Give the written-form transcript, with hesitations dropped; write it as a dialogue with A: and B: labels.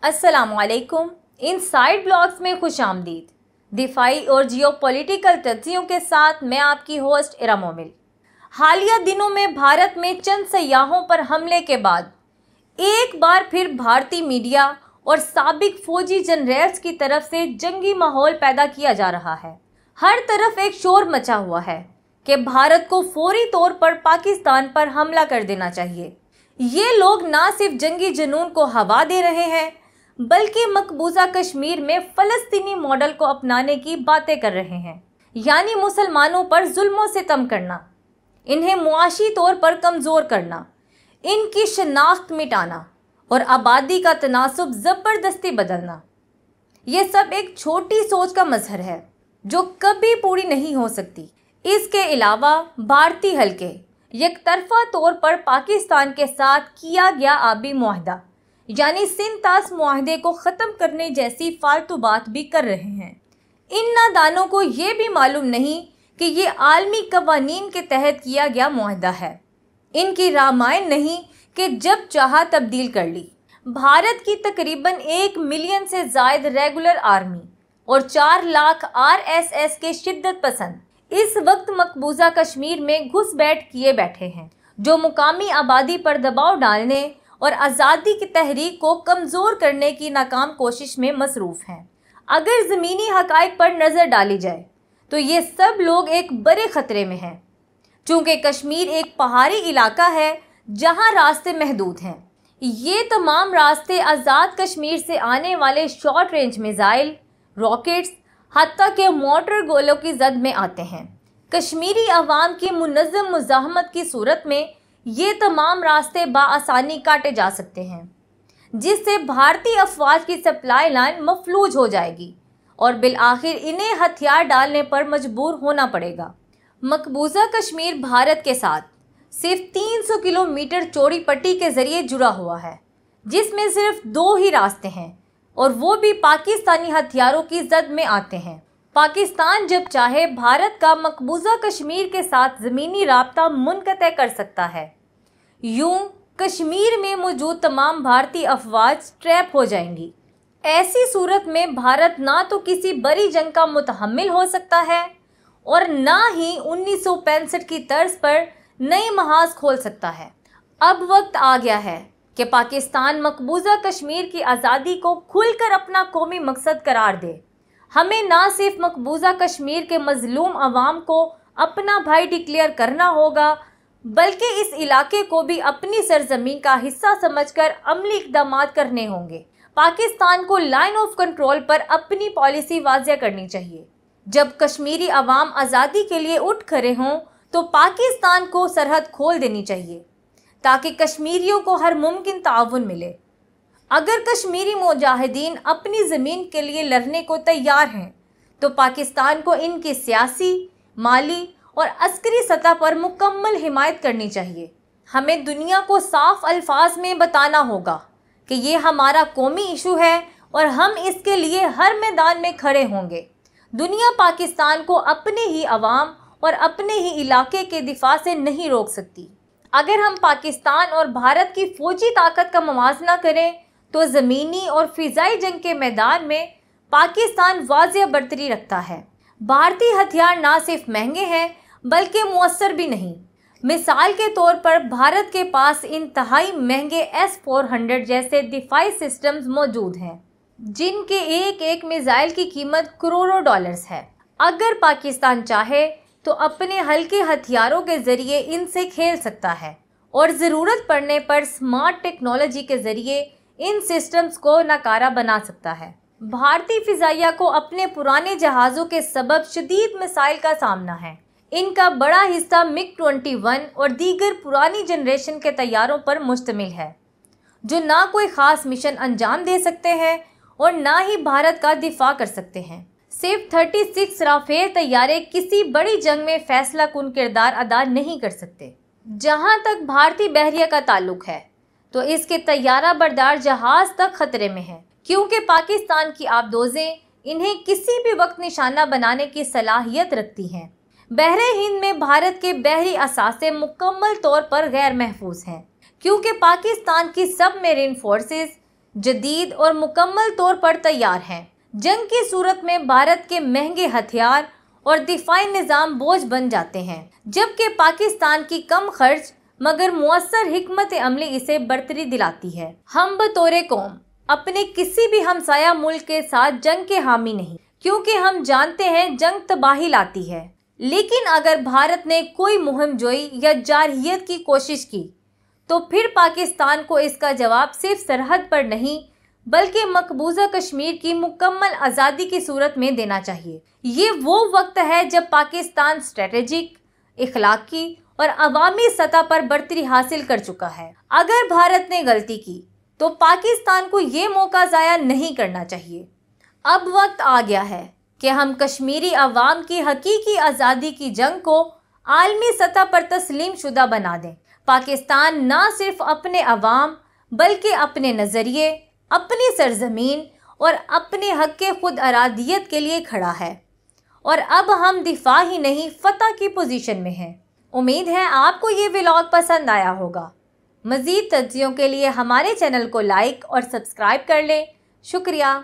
A: अस्सलामुअलैकुम। Inside blogs में खुश आमदीद। दिफाई और जियोपॉलिटिकल तथ्यों के साथ मैं आपकी होस्ट इरा मोमिल। हालिया दिनों में भारत में चंद सयाहों पर हमले के बाद एक बार फिर भारतीय मीडिया और साबिक फौजी जनरल्स की तरफ से जंगी माहौल पैदा किया जा रहा है। हर तरफ एक शोर मचा हुआ है कि भारत को फौरी तौर पर पाकिस्तान पर हमला कर देना चाहिए। ये लोग ना सिर्फ जंगी जुनून को हवा दे रहे हैं बल्कि मकबूजा कश्मीर में फ़लस्तीनी मॉडल को अपनाने की बातें कर रहे हैं, यानी मुसलमानों पर जुल्म और सितम करना, इन्हें मुआशी तौर पर कमज़ोर करना, इनकी शनाख्त मिटाना और आबादी का तनासुब ज़बरदस्ती बदलना। ये सब एक छोटी सोच का मजहर है जो कभी पूरी नहीं हो सकती। इसके अलावा भारतीय हल्के यकतरफा तौर पर पाकिस्तान के साथ किया गया आबी मुआहदा यानी सिंतास मुआहदे को ख़त्म करने जैसी फालतू बात भी कर रहे हैं। इन नादानों को ये भी मालूम नहीं कि ये आलमी कवानीन के तहत किया गया मुआहदा है। इनकी रामायण नहीं कि जब चाहा तब्दील कर ली। भारत की तकरीबन 1 मिलियन से ज़ायद रेगुलर आर्मी और 4 लाख RSS के शिद्दत पसंद इस वक्त मकबूजा कश्मीर में घुसपैठ किए बैठे हैं, जो मुकामी आबादी पर दबाव डालने और आज़ादी की तहरीक को कमज़ोर करने की नाकाम कोशिश में मसरूफ़ हैं। अगर ज़मीनी हक़ाइक़ पर नज़र डाली जाए तो ये सब लोग एक बड़े ख़तरे में हैं, चूँकि कश्मीर एक पहाड़ी इलाका है जहाँ रास्ते महदूद हैं। ये तमाम रास्ते आज़ाद कश्मीर से आने वाले शॉर्ट रेंज मिसाइल, रॉकेट्स, हत्ता के मोटर गोलों की जद में आते हैं। कश्मीरी अवाम की मुनज़्ज़म मुज़ाहमत की सूरत में ये तमाम रास्ते बाआसानी काटे जा सकते हैं, जिससे भारतीय अफवाज की सप्लाई लाइन मफलूज हो जाएगी और बिलआखिर इन्हें हथियार डालने पर मजबूर होना पड़ेगा। मकबूजा कश्मीर भारत के साथ सिर्फ 300 किलोमीटर चौड़ी पट्टी के ज़रिए जुड़ा हुआ है, जिसमें सिर्फ 2 ही रास्ते हैं और वो भी पाकिस्तानी हथियारों की जद में आते हैं। पाकिस्तान जब चाहे भारत का मकबूजा कश्मीर के साथ ज़मीनी राब्ता मुनक़ते कर सकता है। यूं कश्मीर में मौजूद तमाम भारतीय अफवाज ट्रैप हो जाएंगी। ऐसी सूरत में भारत ना तो किसी बड़ी जंग का मुतहम्मिल हो सकता है और ना ही 1965 की तर्ज पर नई महाज खोल सकता है। अब वक्त आ गया है कि पाकिस्तान मकबूजा कश्मीर की आज़ादी को खुलकर अपना कौमी मकसद करार दे। हमें ना सिर्फ मकबूजा कश्मीर के मजलूम अवाम को अपना भाई डिक्लेयर करना होगा बल्कि इस इलाके को भी अपनी सरजमीन का हिस्सा समझकर अमली इक़दाम करने होंगे। पाकिस्तान को लाइन ऑफ कंट्रोल पर अपनी पॉलिसी वाज़ेह करनी चाहिए। जब कश्मीरी अवाम आज़ादी के लिए उठ खड़े हों तो पाकिस्तान को सरहद खोल देनी चाहिए ताकि कश्मीरियों को हर मुमकिन ताउन मिले। अगर कश्मीरी मुजाहिदीन अपनी ज़मीन के लिए लड़ने को तैयार हैं तो पाकिस्तान को इनकी सियासी, माली और अस्करी सतह पर मुकम्मल हिमायत करनी चाहिए। हमें दुनिया को साफ अल्फाज में बताना होगा कि ये हमारा कौमी इशू है और हम इसके लिए हर मैदान में खड़े होंगे। दुनिया पाकिस्तान को अपने ही अवाम और अपने ही इलाके के दिफा से नहीं रोक सकती। अगर हम पाकिस्तान और भारत की फ़ौजी ताकत का मुवाजना करें तो ज़मीनी और फ़िज़ाई जंग के मैदान में पाकिस्तान वाज़ेह बरतरी रखता है। भारतीय हथियार ना सिर्फ महंगे हैं बल्कि मुअस्सर भी नहीं। मिसाल के तौर पर भारत के पास इंतहाई महंगे S-400 जैसे दिफाई सिस्टम्स मौजूद हैं, जिनके एक एक मिसाइल की कीमत करोड़ों डॉलर्स है। अगर पाकिस्तान चाहे तो अपने हल्के हथियारों के ज़रिए इनसे खेल सकता है और ज़रूरत पड़ने पर स्मार्ट टेक्नोलॉजी के ज़रिए इन सिस्टम्स को नाकारा बना सकता है। भारतीय फ़िज़ाइया को अपने पुराने जहाज़ों के सबब शदीद मिसाइल का सामना है। इनका बड़ा हिस्सा MiG-21 और दीगर पुरानी जनरेशन के तैयारों पर मुश्तमिल है, जो ना कोई ख़ास मिशन अंजाम दे सकते हैं और ना ही भारत का दिफा कर सकते हैं। सिर्फ 36 राफेल तैयारे किसी बड़ी जंग में फैसला कुन किरदार अदा नहीं कर सकते। जहां तक भारतीय बहरिया का ताल्लुक है तो इसके तैयारा बरदार जहाज़ तक खतरे में है, क्योंकि पाकिस्तान की आबदोज़ें इन्हें किसी भी वक्त निशाना बनाने की सलाहियत रखती हैं। बहरे हिंद में भारत के बहरी असासे मुकम्मल तौर पर गैर महफूज हैं, क्योंकि पाकिस्तान की सबमरीन फोर्सेस जदीद और मुकम्मल तौर पर तैयार हैं। जंग की सूरत में भारत के महंगे हथियार और दिफाई निज़ाम बोझ बन जाते हैं, जबकि पाकिस्तान की कम खर्च मगर मुअस्सर हिकमत अमली इसे बरतरी दिलाती है। हम बतौरे कौम अपने किसी भी हमसाया मुल्क के साथ जंग के हामी नहीं, क्योंकि हम जानते हैं जंग तबाही लाती है। लेकिन अगर भारत ने कोई मुहिम जोई या जारहियत की कोशिश की तो फिर पाकिस्तान को इसका जवाब सिर्फ सरहद पर नहीं बल्कि मकबूजा कश्मीर की मुकम्मल आज़ादी की सूरत में देना चाहिए। ये वो वक्त है जब पाकिस्तान स्ट्रेटेजिक, इखलाकी और अवामी सतह पर बरतरी हासिल कर चुका है। अगर भारत ने गलती की तो पाकिस्तान को ये मौका ज़ाया नहीं करना चाहिए। अब वक्त आ गया है कि हम कश्मीरी अवाम की हकीकी आज़ादी की जंग को आलमी सतह पर तस्लीम शुदा बना दें। पाकिस्तान ना सिर्फ अपने अवाम बल्कि अपने नज़रिए, अपनी सरजमीन और अपने हक के खुद अरादियत के लिए खड़ा है और अब हम दिफा ही नहीं फतह की पोजीशन में हैं। उम्मीद है आपको ये व्लॉग पसंद आया होगा। मज़ीद तज्ज़ियों के लिए हमारे चैनल को लाइक और सब्सक्राइब कर लें। शुक्रिया।